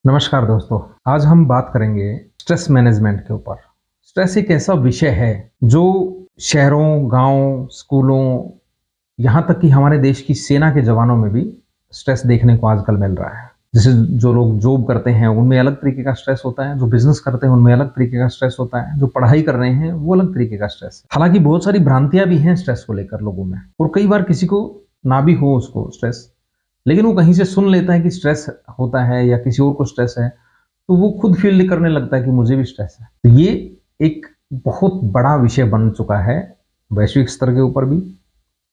नमस्कार दोस्तों। आज हम बात करेंगे स्ट्रेस मैनेजमेंट के ऊपर। स्ट्रेस एक ऐसा विषय है जो शहरों, गांव, स्कूलों, यहाँ तक कि हमारे देश की सेना के जवानों में भी स्ट्रेस देखने को आजकल मिल रहा है। जैसे जो लोग जॉब करते हैं उनमें अलग तरीके का स्ट्रेस होता है, जो बिजनेस करते हैं उनमें अलग तरीके का स्ट्रेस होता है, जो पढ़ाई कर रहे हैं वो अलग तरीके का स्ट्रेस है। हालांकि बहुत सारी भ्रांतियां भी हैं स्ट्रेस को लेकर लोगों में, और कई बार किसी को ना भी हो उसको स्ट्रेस, लेकिन वो कहीं से सुन लेता है कि स्ट्रेस होता है या किसी और को स्ट्रेस है, तो वो खुद फील करने लगता है कि मुझे भी स्ट्रेस है। तो ये एक बहुत बड़ा विषय बन चुका है वैश्विक स्तर के ऊपर भी।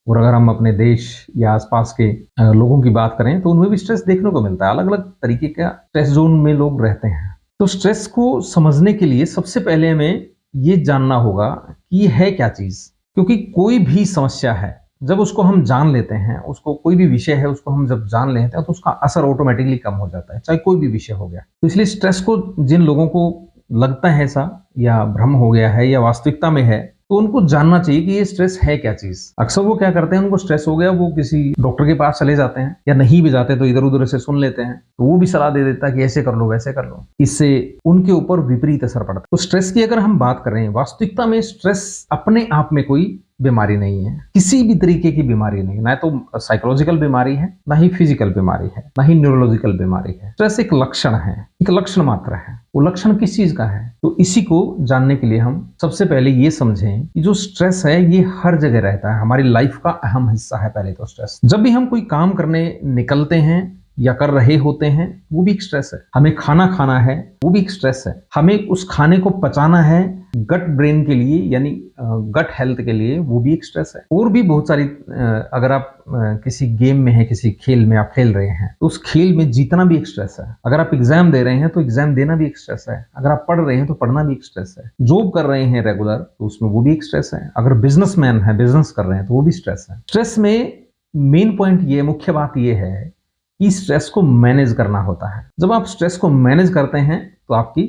और अगर हम अपने देश या आसपास के लोगों की बात करें तो उनमें भी स्ट्रेस देखने को मिलता है। अलग अलग तरीके का स्ट्रेस जोन में लोग रहते हैं। तो स्ट्रेस को समझने के लिए सबसे पहले हमें ये जानना होगा कि ये है क्या चीज। क्योंकि कोई भी समस्या है, जब उसको हम जान लेते हैं, उसको कोई भी विषय है उसको हम जब जान लेते हैं तो उसका असर ऑटोमेटिकली कम हो जाता है, चाहे कोई भी विषय हो गया। तो इसलिए स्ट्रेस को जिन लोगों को लगता है ऐसा, या भ्रम हो गया है या वास्तविकता में है, तो उनको जानना चाहिए कि ये स्ट्रेस है क्या चीज। अक्सर वो क्या करते हैं, उनको स्ट्रेस हो गया, वो किसी डॉक्टर के पास चले जाते हैं, या नहीं भी जाते तो इधर उधर से सुन लेते हैं, तो वो भी सलाह दे देता है कि ऐसे कर लो वैसे कर लो। इससे उनके ऊपर विपरीत असर पड़ता है। तो स्ट्रेस की अगर हम बात करें, वास्तविकता में स्ट्रेस अपने आप में कोई बीमारी नहीं है, किसी भी तरीके की बीमारी नहीं, ना तो साइकोलॉजिकल बीमारी है, ना ही फिजिकल बीमारी है, ना ही न्यूरोलॉजिकल बीमारी है। स्ट्रेस एक लक्षण है, एक लक्षण मात्र है। वो लक्षण किस चीज का है, तो इसी को जानने के लिए हम सबसे पहले ये समझें कि जो स्ट्रेस है ये हर जगह रहता है, हमारी लाइफ का अहम हिस्सा है। पहले तो स्ट्रेस, जब भी हम कोई काम करने निकलते हैं या कर रहे होते हैं, वो भी एक स्ट्रेस है। हमें खाना खाना है, वो भी एक स्ट्रेस है। हमें उस खाने को पचाना है गट ब्रेन के लिए, यानी गट हेल्थ के लिए, वो भी एक स्ट्रेस है। और भी बहुत सारी अगर आप किसी गेम में है, किसी खेल में आप खेल रहे हैं, तो उस खेल में जीतना भी एक स्ट्रेस है। अगर आप एग्जाम दे रहे हैं तो एग्जाम देना भी एक स्ट्रेस है। अगर आप पढ़ रहे हैं तो पढ़ना भी एक स्ट्रेस है। जॉब कर रहे हैं रेगुलर, तो उसमें वो भी एक स्ट्रेस है। अगर बिजनेसमैन है, बिजनेस कर रहे हैं, तो वो भी स्ट्रेस है। स्ट्रेस में मेन पॉइंट ये, मुख्य बात ये है कि स्ट्रेस को मैनेज करना होता है। जब आप स्ट्रेस को मैनेज करते हैं तो आपकी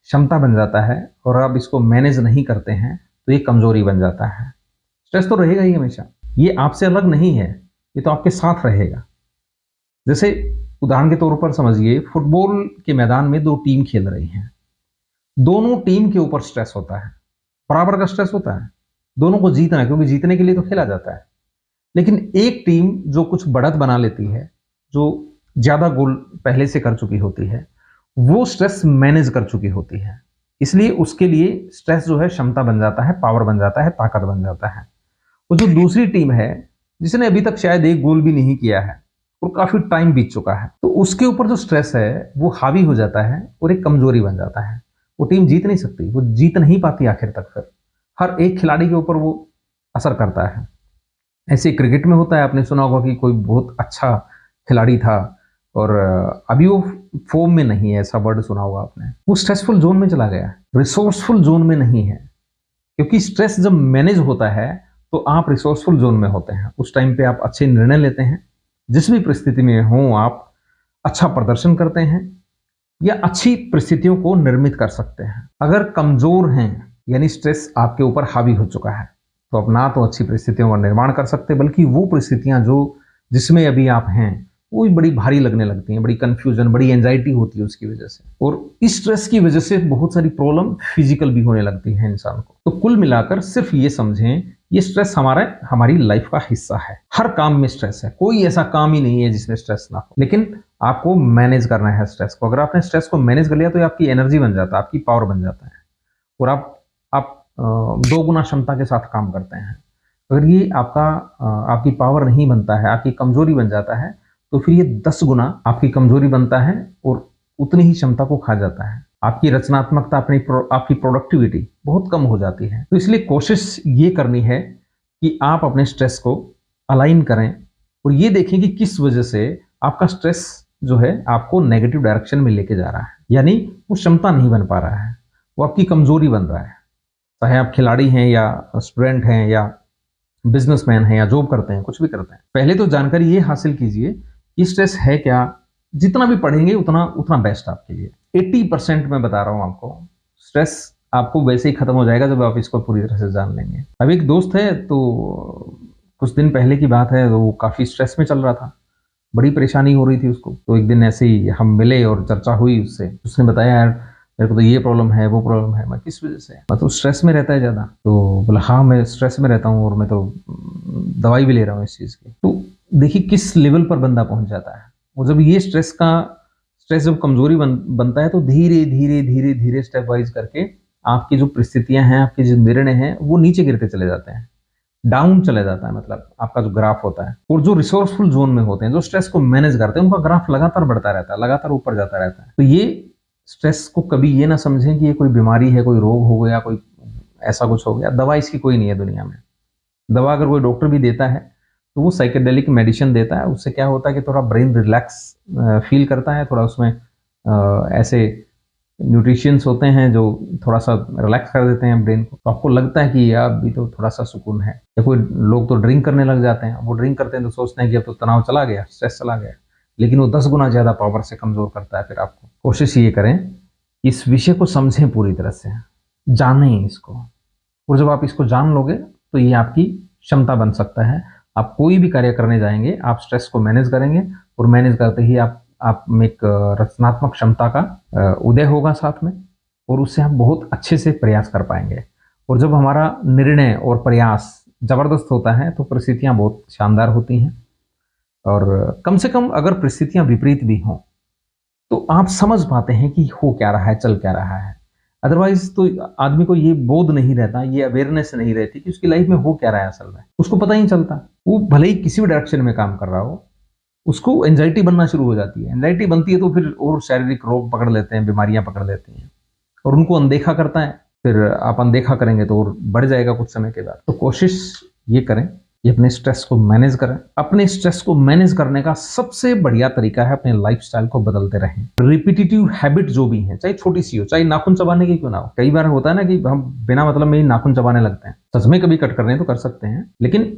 क्षमता बन जाता है, और आप इसको मैनेज नहीं करते हैं तो ये कमजोरी बन जाता है। स्ट्रेस तो रहेगा ही हमेशा, ये आपसे अलग नहीं है, ये तो आपके साथ रहेगा। जैसे उदाहरण के तौर पर समझिए, फुटबॉल के मैदान में दो टीम खेल रही हैं। दोनों टीम के ऊपर स्ट्रेस होता है, बराबर का स्ट्रेस होता है। दोनों को जीतना है, क्योंकि जीतने के लिए तो खेला जाता है। लेकिन एक टीम जो कुछ बढ़त बना लेती है, जो ज्यादा गोल पहले से कर चुकी होती है, वो स्ट्रेस मैनेज कर चुकी होती है। इसलिए उसके लिए स्ट्रेस जो है क्षमता बन जाता है, पावर बन जाता है, ताकत बन जाता है। और जो दूसरी टीम है, जिसने अभी तक शायद एक गोल भी नहीं किया है और काफी टाइम बीत चुका है, तो उसके ऊपर जो स्ट्रेस है वो हावी हो जाता है और एक कमजोरी बन जाता है। वो टीम जीत नहीं सकती, वो जीत नहीं पाती आखिर तक। फिर हर एक खिलाड़ी के ऊपर वो असर करता है। ऐसे क्रिकेट में होता है, आपने सुना होगा कि कोई बहुत अच्छा खिलाड़ी था और अभी वो फॉर्म में नहीं है, ऐसा वर्ड सुना होगा आपने। वो स्ट्रेसफुल जोन में चला गया, रिसोर्सफुल जोन में नहीं है। क्योंकि स्ट्रेस जब मैनेज होता है तो आप रिसोर्सफुल जोन में होते हैं। उस टाइम पे आप अच्छे निर्णय लेते हैं, जिस भी परिस्थिति में हो आप अच्छा प्रदर्शन करते हैं या अच्छी परिस्थितियों को निर्मित कर सकते हैं। अगर कमजोर हैं, यानी स्ट्रेस आपके ऊपर हावी हो चुका है, तो आप ना तो अच्छी परिस्थितियों का निर्माण कर सकते, बल्कि वो परिस्थितियां जो जिसमें अभी आप हैं वो भी बड़ी भारी लगने लगती हैं। बड़ी कंफ्यूजन, बड़ी एंजाइटी होती है उसकी वजह से, और इस स्ट्रेस की वजह से बहुत सारी प्रॉब्लम फिजिकल भी होने लगती है इंसान को। तो कुल मिलाकर सिर्फ ये समझें, ये स्ट्रेस हमारी लाइफ का हिस्सा है। हर काम में स्ट्रेस है, कोई ऐसा काम ही नहीं है जिसमें स्ट्रेस ना हो। लेकिन आपको मैनेज करना है स्ट्रेस को। अगर आपने स्ट्रेस को मैनेज कर लिया तो ये आपकी एनर्जी बन जाता है, आपकी पावर बन जाता है, और आप दो गुना क्षमता के साथ काम करते हैं। अगर ये आपकी पावर नहीं बनता है, आपकी कमजोरी बन जाता है, तो फिर ये 10 गुना आपकी कमजोरी बनता है और उतनी ही क्षमता को खा जाता है। आपकी रचनात्मकता, आपकी प्रोडक्टिविटी बहुत कम हो जाती है। तो इसलिए कोशिश ये करनी है कि आप अपने स्ट्रेस को अलाइन करें और ये देखें कि किस वजह से आपका स्ट्रेस जो है आपको नेगेटिव डायरेक्शन में लेके जा रहा है, यानी वो क्षमता नहीं बन पा रहा है, वो आपकी कमजोरी बन रहा है। चाहे आप खिलाड़ी हैं या स्टूडेंट हैं या बिजनेसमैन हैं या जॉब करते हैं, कुछ भी करते हैं, पहले तो जानकारी ये हासिल कीजिए कि स्ट्रेस है क्या। जितना भी पढ़ेंगे उतना उतना बेस्ट आपके लिए। 80% मैं बता रहा हूं आपको, स्ट्रेस आपको वैसे ही खत्म हो जाएगा जब आप इसको पूरी तरह से जान लेंगे। अब एक दोस्त है, तो कुछ दिन पहले की बात है, वो काफी स्ट्रेस में चल रहा था। बड़ी परेशानी हो रही थी उसको। तो एक दिन ऐसे ही हम मिले और चर्चा हुई उससे। उसने बताया, यार मेरे को तो ये प्रॉब्लम है, वो प्रॉब्लम है। मैं, किस वजह से? मैं तो स्ट्रेस में रहता है ज़्यादा। तो बोला, हाँ मैं स्ट्रेस में रहता हूँ और मैं तो दवाई भी ले रहा हूँ इस चीज़ की। तो देखिए किस लेवल पर बंदा पहुँच जाता है। और जब ये स्ट्रेस जब कमज़ोरी बनता है तो धीरे, धीरे, धीरे, धीरे स्टेप वाइज़ करके आपकी जो परिस्थितियाँ हैं, आपके जो निर्णय हैं, वो नीचे गिरते चले जाते हैं। डाउन चला जाता है, मतलब आपका जो ग्राफ होता है। और जो रिसोर्सफुल ज़ोन में होते हैं, जो स्ट्रेस को मैनेज करते हैं, उनका ग्राफ लगातार बढ़ता रहता है, लगातार ऊपर जाता रहता है। तो ये स्ट्रेस को कभी ये ना समझें कि ये कोई बीमारी है, कोई रोग हो गया, कोई ऐसा कुछ हो गया। दवा इसकी कोई नहीं है दुनिया में। दवा अगर कोई डॉक्टर भी देता है, तो वो साइकेडेलिक मेडिसिन देता है। उससे क्या होता है कि थोड़ा ब्रेन रिलैक्स फ़ील करता है, थोड़ा उसमें ऐसे न्यूट्रिशंस होते हैं जो थोड़ा-सा रिलैक्स कर देते हैं ब्रेन को। तो आपको लगता है कि यार अभी तो थोड़ा-सा सुकून है। या कोई लोग तो ड्रिंक करने लग जाते हैं। वो ड्रिंक करते हैं तो सोचते हैं कि अब तो तनाव चला गया, स्ट्रेस चला गया। लेकिन वो 10 गुना ज़्यादा पावर से कमज़ोर करता है फिर आपको। कोशिश ये करें, इस विषय को समझें पूरी तरह से, जानें इसको। और जब आप इसको जान लोगे, तो ये आपकी क्षमता बन सकता है। आप कोई भी कार्य करने जाएँगे, आप स्ट्रेस को मैनेज करेंगे और मैनेज करते ही आप में एक रचनात्मक क्षमता का उदय होगा साथ में, और उससे हम बहुत अच्छे से प्रयास कर पाएँगे। और जब हमारा निर्णय और प्रयास ज़बरदस्त होता है, तो परिस्थितियाँ बहुत शानदार होती हैं। और कम से कम अगर परिस्थितियाँ विपरीत भी हों, तो आप समझ पाते हैं कि हो क्या रहा है, चल क्या रहा है। अदरवाइज़ तो आदमी को ये बोध नहीं रहता, ये अवेयरनेस नहीं रहती कि उसकी लाइफ़ में हो क्या रहा है असल में। उसको पता ही नहीं चलता। वो भले ही किसी भी डायरेक्शन में काम कर रहा हो, उसको एंग्ज़ायटी बनना शुरू हो जाती है। एंग्ज़ायटी बनती है तो फिर और शारीरिक रोग पकड़ लेते हैं, बीमारियाँ पकड़ लेती हैं, और उनको अनदेखा करता है। फिर आप अनदेखा करेंगे तो और बढ़ जाएगा कुछ समय के बाद। तो कोशिश ये करें कि अपने स्ट्रेस को मैनेज करें। अपने स्ट्रेस को मैनेज करने का सबसे बढ़िया तरीका है अपने लाइफ़स्टाइल को बदलते रहें। रिपिटिटिव हैबिट जो भी हैं, चाहे छोटी-सी हो, चाहे नाखून चबाने की क्यों ना हो। कई बार होता है ना कि हम बिना मतलब में ही नाखून चबाने लगते हैं। सच में कभी कट करने हैं तो कर सकते हैं, लेकिन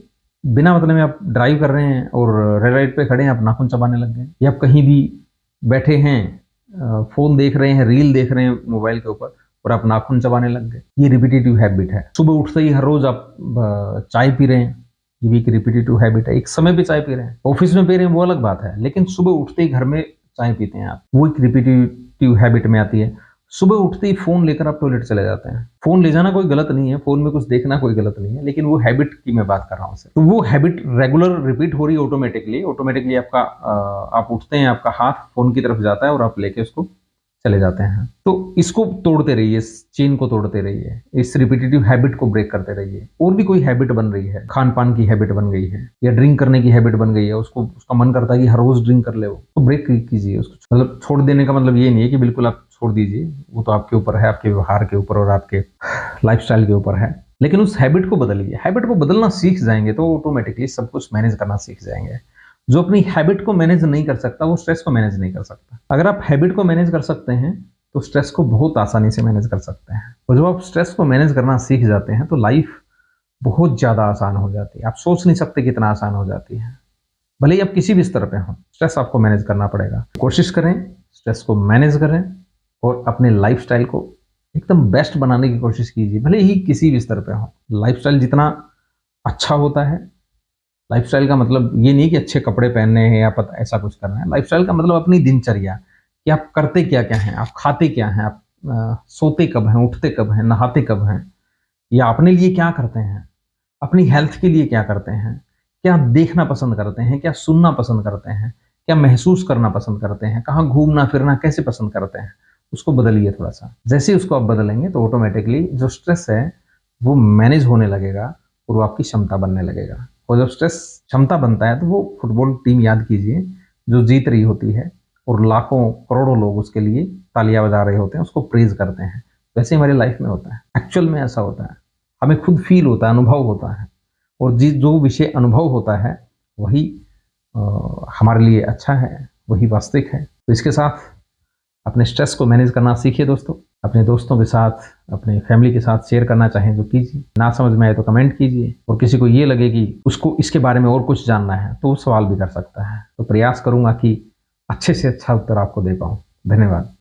बिना मतलब में आप ड्राइव कर रहे हैं और रेड लाइट पे खड़े हैं, आप नाखून चबाने लग गए। या आप कहीं भी बैठे हैं, फ़ोन देख रहे हैं, रील देख रहे हैं मोबाइल के ऊपर, और आप नाखून चबाने लग गए। ये रिपिटिटिव हैबिट है। सुबह उठते ही हर रोज़ आप चाय पी रहे हैं, ये भी एक रिपिटिटिव हैबिट है। एक समय पे चाय पी रहे हैं, ऑफ़िस में पी रहे हैं वो अलग बात है, लेकिन सुबह उठते ही घर में चाय पीते हैं आप, वो एक रिपिटिटिव हैबिट में आती है। सुबह उठते ही फ़ोन लेकर आप टॉयलेट चले जाते हैं। फ़ोन ले जाना कोई गलत नहीं है, फ़ोन में कुछ देखना कोई गलत नहीं है, लेकिन वो हैबिट की मैं बात कर रहा हूँ सिर्फ़। तो वो हैबिट रेगुलर रिपीट हो रही है ऑटोमैटिकली। ऑटोमैटिकली आपका आप उठते हैं, आपका हाथ फ़ोन की तरफ जाता है और आप लेके उसको चले जाते हैं। तो इसको तोड़ते रहिए, इस चेन को तोड़ते रहिए, इस रिपिटिटिव हैबिट को ब्रेक करते रहिए। और भी कोई हैबिट बन रही है, खान-पान की हैबिट बन गई है या ड्रिंक करने की हैबिट बन गई है, उसका मन करता है कि हर रोज़ ड्रिंक कर ले वो, तो ब्रेक कीजिए उसको। मतलब छोड़ देने का मतलब ये नहीं है कि बिल्कुल आप छोड़ दीजिए, वो तो आपके ऊपर है, आपके व्यवहार के ऊपर और आपके लाइफ़स्टाइल के ऊपर है। लेकिन उस हैबिट को बदलिए। हैबिट को बदलना सीख जाएँगे तो ऑटोमैटिकली सब कुछ मैनेज करना सीख जाएँगे। जो अपनी हैबिट को मैनेज नहीं कर सकता, वो स्ट्रेस को मैनेज नहीं कर सकता। अगर आप हैबिट को मैनेज कर सकते हैं, तो स्ट्रेस को बहुत आसानी से मैनेज कर सकते हैं। और जब आप स्ट्रेस को मैनेज करना सीख जाते हैं, तो लाइफ बहुत ज़्यादा आसान हो जाती है। आप सोच नहीं सकते कितना आसान हो जाती है। भले ही आप किसी भी स्तर पे हों, स्ट्रेस आपको मैनेज करना पड़ेगा। कोशिश करें, स्ट्रेस को मैनेज करें और अपने लाइफ़स्टाइल को एकदम बेस्ट बनाने की कोशिश कीजिए, भले ही किसी भी स्तर पे हों। लाइफ़स्टाइल जितना अच्छा होता है, लाइफ़स्टाइल का मतलब ये नहीं कि अच्छे कपड़े पहनने हैं या पता ऐसा कुछ करना है। लाइफ़स्टाइल का मतलब अपनी दिनचर्या, कि आप करते क्या-क्या हैं, आप खाते क्या हैं, आप सोते कब हैं, उठते कब हैं, नहाते कब हैं, या अपने लिए क्या करते हैं, अपनी हेल्थ के लिए क्या करते हैं, क्या देखना पसंद करते हैं, क्या सुनना पसंद करते हैं, क्या महसूस करना पसंद करते हैं, कहाँ घूमना-फिरना कैसे पसंद करते हैं, उसको बदलिए थोड़ा-सा। जैसे ही उसको आप बदलेंगे तो ऑटोमैटिकली जो स्ट्रेस है, वो मैनेज होने लगेगा और वो आपकी क्षमता बनने लगेगा। और जब स्ट्रेस क्षमता बनता है, तो वो फुटबॉल टीम याद कीजिए, जो जीत रही होती है और लाखों करोड़ों लोग उसके लिए तालियां बजा रहे होते हैं, उसको प्रेज करते हैं। वैसे हमारी लाइफ में होता है, एक्चुअल में ऐसा होता है। हमें खुद फील होता है, अनुभव होता है, और जो विषय अनुभव होता है वही हमारे लिए अच्छा है, वही वास्तविक है। तो इसके साथ अपने स्ट्रेस को मैनेज करना सीखिए दोस्तों। अपने दोस्तों के साथ, अपने फैमिली के साथ शेयर करना चाहें तो कीजिए। ना समझ में आए तो कमेंट कीजिए, और किसी को ये लगे कि उसको इसके बारे में और कुछ जानना है तो वो सवाल भी कर सकता है। तो प्रयास करूंगा कि अच्छे से अच्छा उत्तर आपको दे पाऊँ। धन्यवाद।